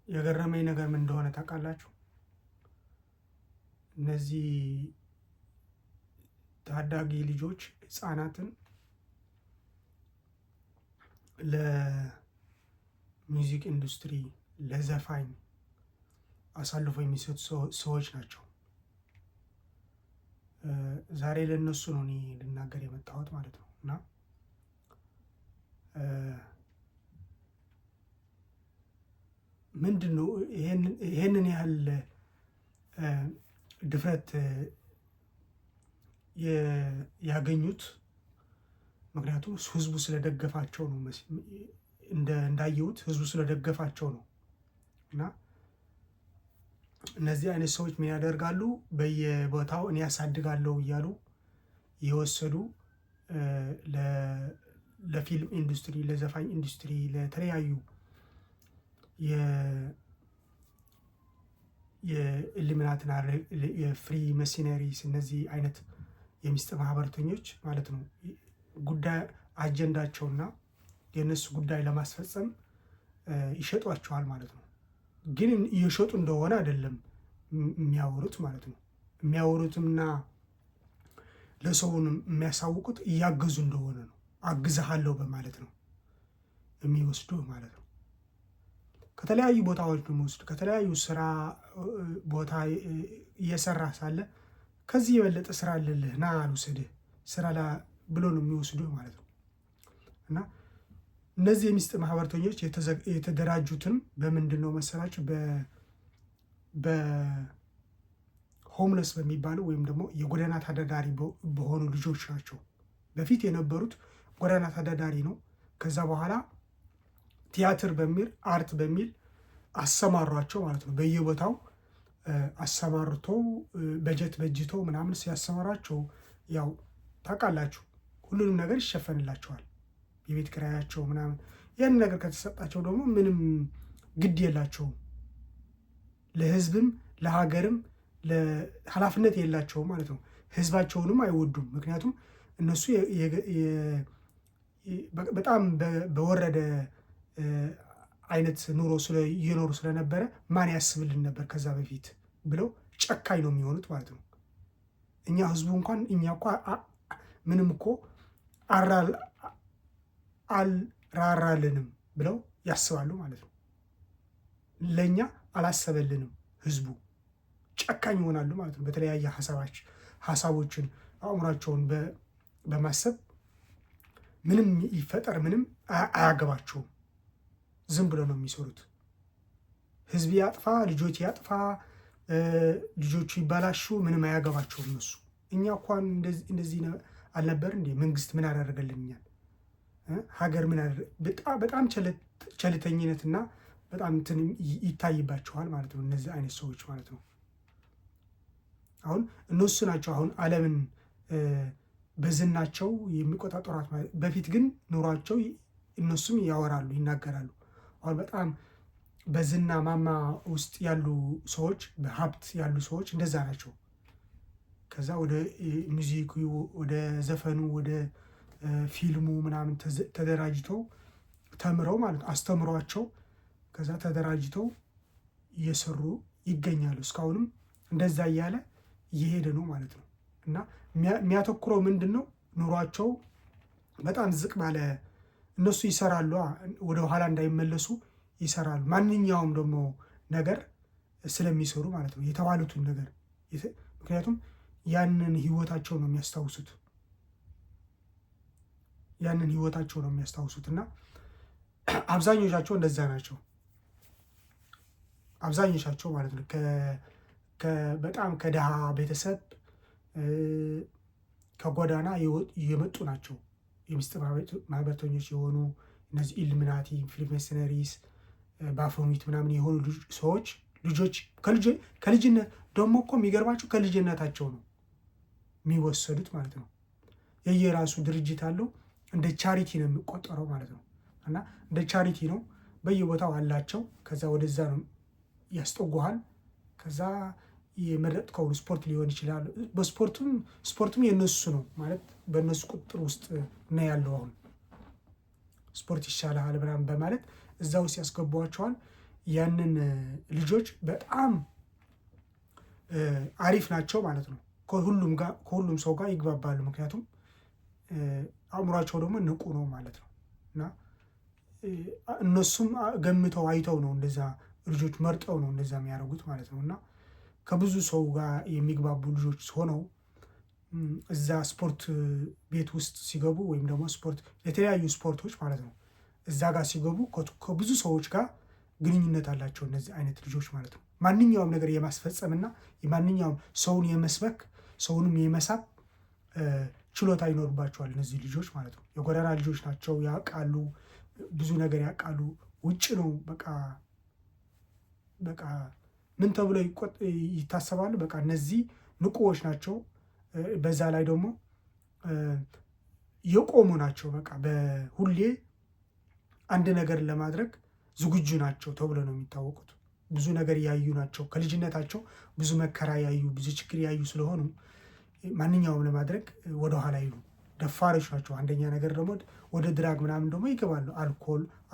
የገረመኝ ነገር ምን እንደሆነ ታውቃላችሁ? እነዚህ ታዳጊ ልጆች ህፃናትን ለሚውዚክ ኢንዱስትሪ ለዘፋኝ አሳልፎ የሚሰጡ ሰዎች ናቸው። ዛሬ ለነሱ ነው እኔ ልናገር የመጣሁት ማለት ነው። እና ምንድን ነው ይሄንን ያህል ድፍረት ያገኙት? ምክንያቱም ህዝቡ ስለደገፋቸው ነው። እንዳየሁት ህዝቡ ስለደገፋቸው ነው። እና እነዚህ አይነት ሰዎች ምን ያደርጋሉ? በየቦታው እኔ ያሳድጋለሁ እያሉ የወሰዱ ለፊልም ኢንዱስትሪ፣ ለዘፋኝ ኢንዱስትሪ፣ ለተለያዩ የኢሉሚናትና የፍሪ መሲነሪስ እነዚህ አይነት የሚስጥር ማህበረተኞች ማለት ነው ጉዳይ አጀንዳቸውና የእነሱ ጉዳይ ለማስፈጸም ይሸጧቸዋል ማለት ነው። ግን እየሸጡ እንደሆነ አይደለም የሚያወሩት ማለት ነው። የሚያወሩትምና ለሰውንም የሚያሳውቁት እያገዙ እንደሆነ ነው። አግዝሃለሁ በማለት ነው የሚወስዱ ማለት ነው። ከተለያዩ ቦታዎች የሚወስዱ ከተለያዩ ስራ ቦታ እየሰራ ሳለ ከዚህ የበለጠ ስራ አለልህ ና አልውሰድህ ስራ ብሎ ነው የሚወስዱ ማለት ነው። እና እነዚህ የሚስጥር ማህበረተኞች የተደራጁትን በምንድን ነው መሰላችሁ? በሆምለስ በሚባሉ ወይም ደግሞ የጎዳና ተዳዳሪ በሆኑ ልጆች ናቸው። በፊት የነበሩት ጎዳና ተዳዳሪ ነው። ከዛ በኋላ ቲያትር በሚል አርት በሚል አሰማሯቸው ማለት ነው። በየቦታው አሰማርተው በጀት በጅተው ምናምን ሲያሰማራቸው ያው ታውቃላችሁ ሁሉንም ነገር ይሸፈንላቸዋል። የቤት ኪራያቸው ምናምን ያን ነገር ከተሰጣቸው ደግሞ ምንም ግድ የላቸውም። ለህዝብም ለሀገርም ኃላፊነት የላቸውም ማለት ነው። ህዝባቸውንም አይወዱም። ምክንያቱም እነሱ በጣም በወረደ አይነት ኑሮ እየኖሩ ስለነበረ ማን ያስብልን ነበር ከዛ በፊት ብለው ጨካኝ ነው የሚሆኑት ማለት ነው። እኛ ህዝቡ እንኳን እኛ እኮ ምንም እኮ አልራራልንም ብለው ያስባሉ ማለት ነው። ለእኛ አላሰበልንም ህዝቡ ጨካኝ ይሆናሉ ማለት ነው። በተለያየ ሀሳቦችን አእምሯቸውን በማሰብ ምንም ይፈጠር ምንም አያገባቸውም። ዝም ብሎ ነው የሚሰሩት። ህዝብ ያጥፋ፣ ልጆች ያጥፋ፣ ልጆቹ ይባላሹ ምንም አያገባቸውም እነሱ። እኛ እንኳን እንደዚህ አልነበር እንዴ? መንግስት ምን አደረገልኛል? ሀገር ምን በጣም ቸልተኝነትና በጣም እንትን ይታይባቸዋል ማለት ነው። እነዚህ አይነት ሰዎች ማለት ነው። አሁን እነሱ ናቸው አሁን ዓለምን በዝናቸው የሚቆጣጠሯት ማለት። በፊት ግን ኑሯቸው እነሱም ያወራሉ፣ ይናገራሉ። አሁን በጣም በዝና ማማ ውስጥ ያሉ ሰዎች፣ በሀብት ያሉ ሰዎች እንደዛ ናቸው። ከዛ ወደ ሙዚኩ፣ ወደ ዘፈኑ፣ ወደ ፊልሙ ምናምን ተደራጅተው ተምረው ማለት አስተምሯቸው ከዛ ተደራጅተው እየሰሩ ይገኛሉ። እስካሁንም እንደዛ እያለ እየሄደ ነው ማለት ነው። እና የሚያተኩረው ምንድን ነው? ኑሯቸው በጣም ዝቅ ባለ እነሱ ይሰራሉ፣ ወደ ኋላ እንዳይመለሱ ይሰራሉ። ማንኛውም ደግሞ ነገር ስለሚሰሩ ማለት ነው የተባሉትን ነገር። ምክንያቱም ያንን ህይወታቸው ነው የሚያስታውሱት፣ ያንን ህይወታቸው ነው የሚያስታውሱት። እና አብዛኞቻቸው እንደዛ ናቸው፣ አብዛኞቻቸው ማለት ነው በጣም ከድሃ ቤተሰብ ከጎዳና የመጡ ናቸው። የሚስጥር ማህበረተኞች የሆኑ እነዚህ ኢሉሚናቲ፣ ፍሪሜሰነሪስ፣ ባፎሚት ምናምን የሆኑ ሰዎች ልጆች ከልጅነት ደግሞ እኮ የሚገርባቸው ከልጅነታቸው ነው የሚወሰዱት ማለት ነው። የየራሱ ድርጅት አለው፣ እንደ ቻሪቲ ነው የሚቆጠረው ማለት ነው። እና እንደ ቻሪቲ ነው በየቦታው አላቸው። ከዛ ወደዛ ነው ያስጠጉሃል። ከዛ የመረጥከውን ስፖርት ሊሆን ይችላል። ስፖርቱም የነሱ ነው ማለት በእነሱ ቁጥጥር ውስጥ ነው ያለው። አሁን ስፖርት ይሻልሃል ምናምን በማለት እዛ ውስጥ ያስገቧቸዋል። ያንን ልጆች በጣም አሪፍ ናቸው ማለት ነው። ከሁሉም ሰው ጋር ይግባባሉ። ምክንያቱም አእምሯቸው ደግሞ ንቁ ነው ማለት ነው። እና እነሱም ገምተው አይተው ነው እንደዛ ልጆች መርጠው ነው እንደዛ የሚያደርጉት ማለት ነው። እና ከብዙ ሰው ጋር የሚግባቡ ልጆች ሆነው እዛ ስፖርት ቤት ውስጥ ሲገቡ ወይም ደግሞ የተለያዩ ስፖርቶች ማለት ነው እዛ ጋር ሲገቡ ከብዙ ሰዎች ጋር ግንኙነት አላቸው እነዚህ አይነት ልጆች ማለት ነው። ማንኛውም ነገር የማስፈጸምና የማንኛውም ሰውን የመስበክ ሰውንም የመሳብ ችሎታ ይኖርባቸዋል እነዚህ ልጆች ማለት ነው። የጎዳና ልጆች ናቸው፣ ያውቃሉ፣ ብዙ ነገር ያውቃሉ። ውጭ ነው በቃ ምን ተብሎ ይታሰባሉ? በቃ እነዚህ ንቁዎች ናቸው። በዛ ላይ ደግሞ የቆሙ ናቸው። በቃ በሁሌ አንድ ነገር ለማድረግ ዝግጁ ናቸው ተብሎ ነው የሚታወቁት። ብዙ ነገር ያዩ ናቸው። ከልጅነታቸው ብዙ መከራ ያዩ፣ ብዙ ችግር ያዩ ስለሆኑ ማንኛውም ለማድረግ ወደኋላ ይሉ ደፋሮች ናቸው። አንደኛ ነገር ደግሞ ወደ ድራግ ምናምን ደግሞ ይገባሉ።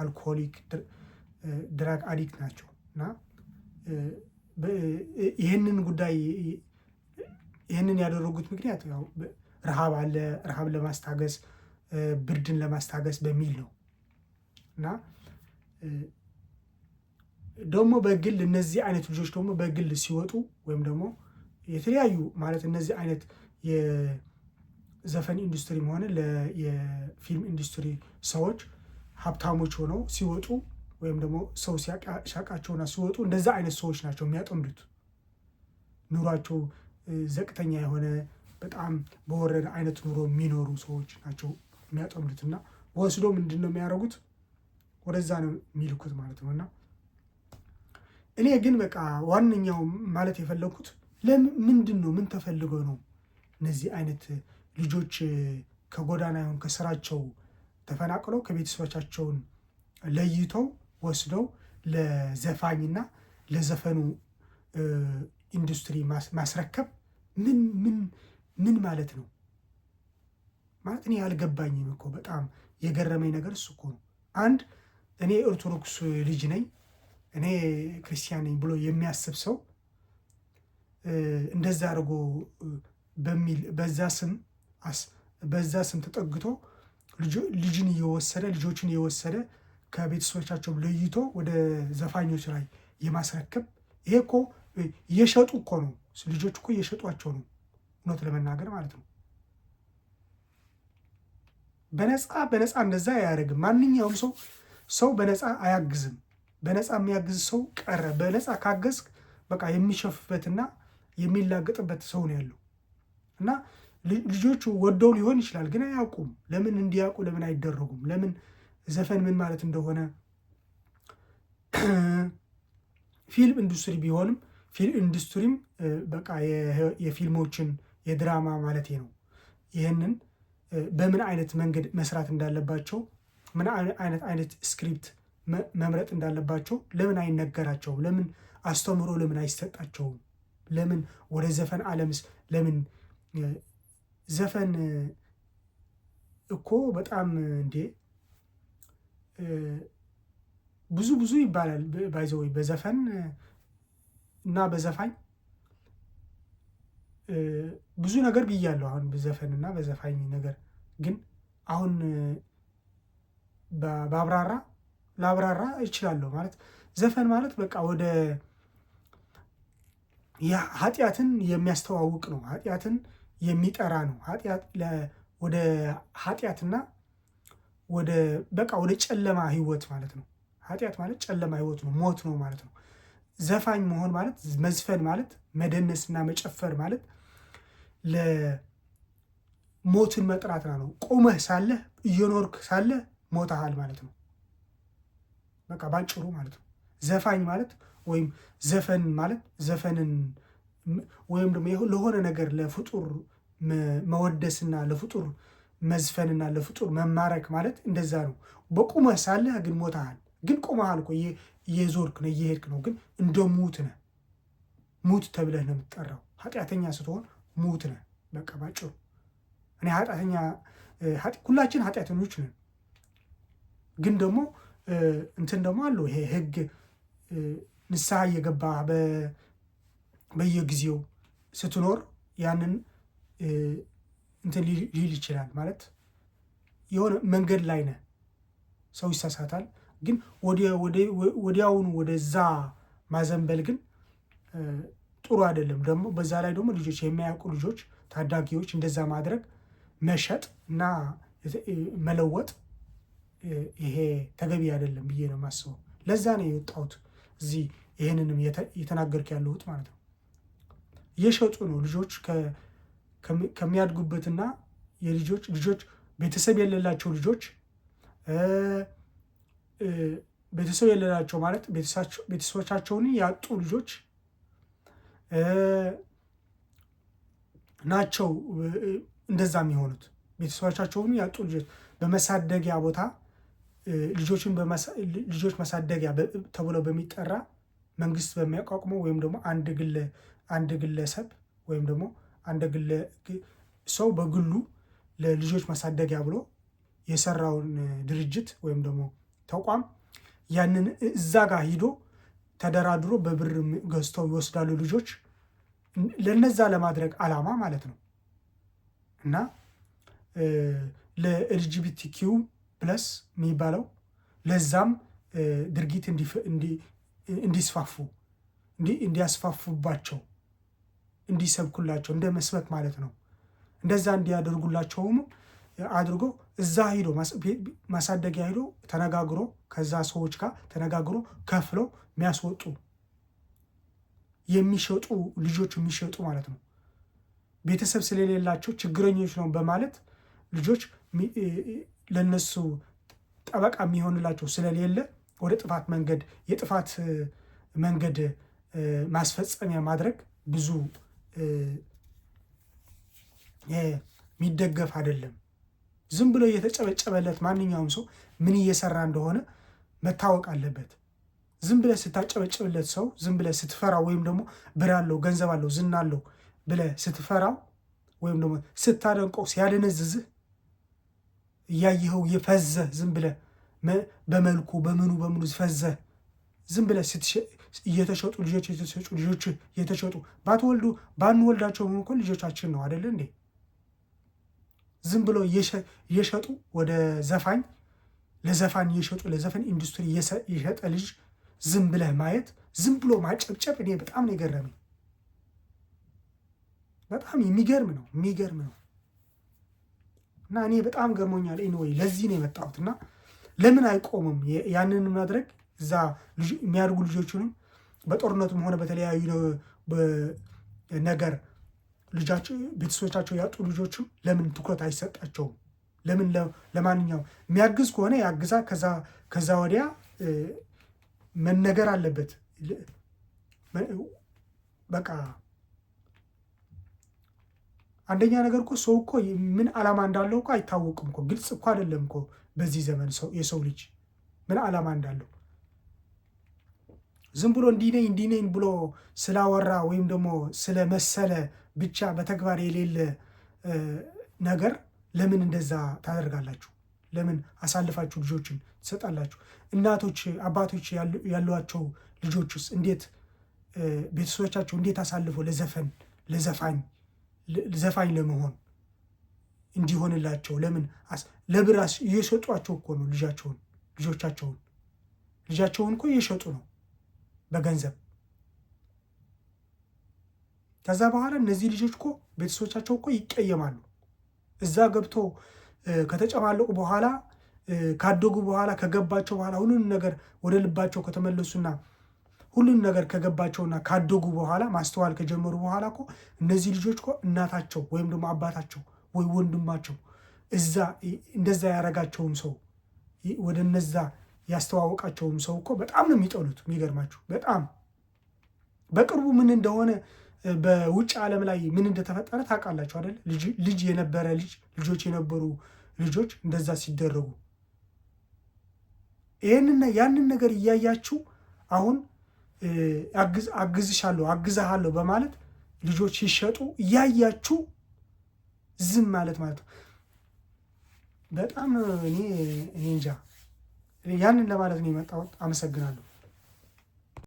አልኮሊክ ድራግ አዲክት ናቸው እና ይህንን ያደረጉት ምክንያት ያው ረሃብ አለ፣ ረሃብ ለማስታገስ ብርድን ለማስታገስ በሚል ነው እና ደግሞ በግል እነዚህ አይነት ልጆች ደግሞ በግል ሲወጡ ወይም ደግሞ የተለያዩ ማለት እነዚህ አይነት የዘፈን ኢንዱስትሪም ሆነ የፊልም ኢንዱስትሪ ሰዎች ሀብታሞች ሆነው ሲወጡ ወይም ደግሞ ሰው ሲያውቃቸውና ሲወጡ እንደዛ አይነት ሰዎች ናቸው የሚያጠምዱት። ኑሯቸው ዘቅተኛ የሆነ በጣም በወረደ አይነት ኑሮ የሚኖሩ ሰዎች ናቸው የሚያጠምዱት እና ወስዶ ምንድን ነው የሚያደርጉት? ወደዛ ነው የሚልኩት ማለት ነው። እና እኔ ግን በቃ ዋነኛው ማለት የፈለኩት ምንድን ነው ምን ተፈልገው ነው እነዚህ አይነት ልጆች ከጎዳና ይሁን ከስራቸው ተፈናቅለው ከቤተሰቦቻቸውን ለይተው ወስደው ለዘፋኝና ለዘፈኑ ኢንዱስትሪ ማስረከብ ምን ማለት ነው? ማለት እኔ ያልገባኝም እኮ በጣም የገረመኝ ነገር እሱ እኮ ነው። አንድ እኔ ኦርቶዶክስ ልጅ ነኝ፣ እኔ ክርስቲያን ነኝ ብሎ የሚያስብ ሰው እንደዛ አድርጎ በሚል በዛ ስም ተጠግቶ ልጆችን እየወሰደ ከቤተሰቦቻቸው ለይቶ ወደ ዘፋኞች ላይ የማስረከብ ይሄ እኮ እየሸጡ እኮ ነው። ልጆች እኮ እየሸጧቸው ነው፣ እውነት ለመናገር ማለት ነው። በነፃ እንደዛ አያደርግም። ማንኛውም ሰው በነፃ አያግዝም። በነፃ የሚያግዝ ሰው ቀረ። በነፃ ካገዝክ በቃ የሚሸፍበትና የሚላገጥበት ሰው ነው ያለው እና ልጆቹ ወደው ሊሆን ይችላል፣ ግን አያውቁም። ለምን እንዲያውቁ ለምን አይደረጉም? ለምን ዘፈን ምን ማለት እንደሆነ ፊልም ኢንዱስትሪ ቢሆንም ፊልም ኢንዱስትሪም በቃ የፊልሞችን የድራማ ማለት ነው። ይህንን በምን አይነት መንገድ መስራት እንዳለባቸው ምን አይነት ስክሪፕት መምረጥ እንዳለባቸው ለምን አይነገራቸውም? ለምን አስተምሮ ለምን አይሰጣቸውም? ለምን ወደ ዘፈን ዓለምስ ለምን ዘፈን እኮ በጣም እንዴ ብዙ ይባላል። ባይዘወይ በዘፈን እና በዘፋኝ ብዙ ነገር ብያለሁ። አሁን በዘፈን እና በዘፋኝ ነገር ግን አሁን ላብራራ እችላለሁ። ማለት ዘፈን ማለት በቃ ወደ ኃጢአትን የሚያስተዋውቅ ነው። ኃጢአትን የሚጠራ ነው። ወደ ኃጢአትና ወደ ጨለማ ህይወት ማለት ነው። ኃጢአት ማለት ጨለማ ህይወት ነው፣ ሞት ነው ማለት ነው። ዘፋኝ መሆን ማለት መዝፈን ማለት መደነስና መጨፈር ማለት ለሞትን መጥራት ነው። ቆመህ ሳለህ እየኖርክ ሳለህ ሞተሃል ማለት ነው። በቃ ባጭሩ ማለት ነው። ዘፋኝ ማለት ወይም ዘፈን ማለት ዘፈንን ወይም ደግሞ ለሆነ ነገር ለፍጡር መወደስና ለፍጡር መዝፈንና ለፍጡር መማረክ ማለት እንደዛ ነው። በቁመህ ሳለህ ግን ሞተሃል። ግን ቆመሃል እኮ እየዞርክ ነው እየሄድክ ነው። ግን እንደ ሙት ነህ። ሙት ተብለህ ነው የምትጠራው። ኃጢአተኛ ስትሆን ሙት ነህ። በቃ ባጭሩ እኔ ሁላችን ኃጢአተኞች ነን። ግን ደግሞ እንትን ደግሞ አለው ይሄ ንስሐ እየገባ በየጊዜው ስትኖር ያንን እንትን ሊል ይችላል ማለት የሆነ መንገድ ላይ ነህ። ሰው ይሳሳታል፣ ግን ወዲያውኑ ወደዛ ማዘንበል ግን ጥሩ አይደለም። ደግሞ በዛ ላይ ደግሞ ልጆች የሚያውቁ ልጆች ታዳጊዎች እንደዛ ማድረግ መሸጥ እና መለወጥ ይሄ ተገቢ አይደለም ብዬ ነው የማስበው። ለዛ ነው የወጣሁት እዚህ ይሄንንም የተናገርክ ያለሁት ማለት ነው። እየሸጡ ነው ልጆች ከሚያድጉበትና ልጆች ቤተሰብ የሌላቸው ልጆች ቤተሰብ የሌላቸው ማለት ቤተሰቦቻቸውን ያጡ ልጆች ናቸው እንደዛ የሚሆኑት። ቤተሰቦቻቸውን ያጡ ልጆች በመሳደጊያ ቦታ ልጆች መሳደጊያ ተብሎ በሚጠራ መንግስት በሚያቋቁመው ወይም ደግሞ አንድ ግለሰብ ወይም ደግሞ ሰው በግሉ ለልጆች ማሳደጊያ ብሎ የሰራውን ድርጅት ወይም ደግሞ ተቋም ያንን እዛ ጋር ሂዶ ተደራድሮ በብር ገዝተው ይወስዳሉ ልጆች ለነዛ ለማድረግ አላማ ማለት ነው። እና ለኤልጂቢቲኪው ፕለስ የሚባለው ለዛም ድርጊት እንዲያስፋፉባቸው እንዲሰብኩላቸው እንደ መስበክ ማለት ነው። እንደዛ እንዲያደርጉላቸውም አድርጎ እዛ ሂዶ ማሳደጊያ ሂዶ ተነጋግሮ ከዛ ሰዎች ጋር ተነጋግሮ ከፍለው የሚያስወጡ የሚሸጡ ልጆች የሚሸጡ ማለት ነው። ቤተሰብ ስለሌላቸው ችግረኞች ነው በማለት ልጆች ለነሱ ጠበቃ የሚሆንላቸው ስለሌለ ወደ ጥፋት መንገድ የጥፋት መንገድ ማስፈጸሚያ ማድረግ ብዙ የሚደገፍ አይደለም። ዝም ብሎ እየተጨበጨበለት ማንኛውም ሰው ምን እየሰራ እንደሆነ መታወቅ አለበት። ዝም ብለህ ስታጨበጭብለት ሰው ዝም ብለህ ስትፈራው ወይም ደግሞ ብር አለው ገንዘብ አለው ዝና አለው ብለህ ስትፈራው ወይም ደግሞ ስታደንቀው ሲያደነዝዝህ እያየኸው የፈዘህ ዝም ብለህ በመልኩ በምኑ ፈዘህ ዝም ብለህ እየተሸጡ ልጆች እየተሸጡ ባንወልዳቸው እኮ ልጆቻችን ነው አይደለ እንዴ? ዝም ብሎ እየሸጡ ወደ ለዘፋኝ እየሸጡ ለዘፈን ኢንዱስትሪ የሸጠ ልጅ ዝም ብለህ ማየት ዝም ብሎ ማጨብጨብ እኔ በጣም ነው የገረመኝ። በጣም የሚገርም ነው። እና እኔ በጣም ገርሞኛል። ኤኒዌይ ለዚህ ነው የመጣሁት። እና ለምን አይቆምም ያንን ማድረግ? እዛ የሚያድጉ ልጆቹንም በጦርነቱም ሆነ በተለያዩ ነገር ቤተሰቦቻቸው ያጡ ልጆችም ለምን ትኩረት አይሰጣቸውም? ለምን ለማንኛውም የሚያግዝ ከሆነ ያግዛ። ከዛ ወዲያ መነገር አለበት። በቃ አንደኛ ነገር እኮ ሰው እኮ ምን ዓላማ እንዳለው እኮ አይታወቅም እኮ። ግልጽ እኮ አይደለም እኮ በዚህ ዘመን የሰው ልጅ ምን ዓላማ እንዳለው ዝም ብሎ እንዲህ ነኝ ብሎ ስላወራ ወይም ደግሞ ስለመሰለ ብቻ በተግባር የሌለ ነገር ለምን እንደዛ ታደርጋላችሁ? ለምን አሳልፋችሁ ልጆችን ትሰጣላችሁ? እናቶች አባቶች ያሏቸው ልጆችስ እንዴት ቤተሰቦቻቸው እንዴት አሳልፎ ለዘፋኝ ለመሆን እንዲሆንላቸው ለምን ለብራስ እየሸጧቸው እኮ ነው ልጆቻቸውን እኮ እየሸጡ ነው በገንዘብ። ከዛ በኋላ እነዚህ ልጆች እኮ ቤተሰቦቻቸው እኮ ይቀየማሉ። እዛ ገብቶ ከተጨማለቁ በኋላ ካደጉ በኋላ ከገባቸው በኋላ ሁሉን ነገር ወደ ልባቸው ከተመለሱና ሁሉን ነገር ከገባቸውና ካደጉ በኋላ ማስተዋል ከጀመሩ በኋላ እኮ እነዚህ ልጆች እኮ እናታቸው ወይም ደግሞ አባታቸው ወይ ወንድማቸው እንደዛ ያረጋቸውም ሰው ወደ እነዛ ያስተዋወቃቸውም ሰው እኮ በጣም ነው የሚጠሉት። የሚገርማችሁ በጣም በቅርቡ ምን እንደሆነ በውጭ ዓለም ላይ ምን እንደተፈጠረ ታውቃላችሁ አይደል? ልጆች የነበሩ ልጆች እንደዛ ሲደረጉ ያንን ነገር እያያችሁ አሁን አግዝሃለሁ በማለት ልጆች ሲሸጡ እያያችሁ ዝም ማለት ነው። በጣም እኔ እንጃ። ያንን ለማለት ነው የመጣሁት። አመሰግናለሁ።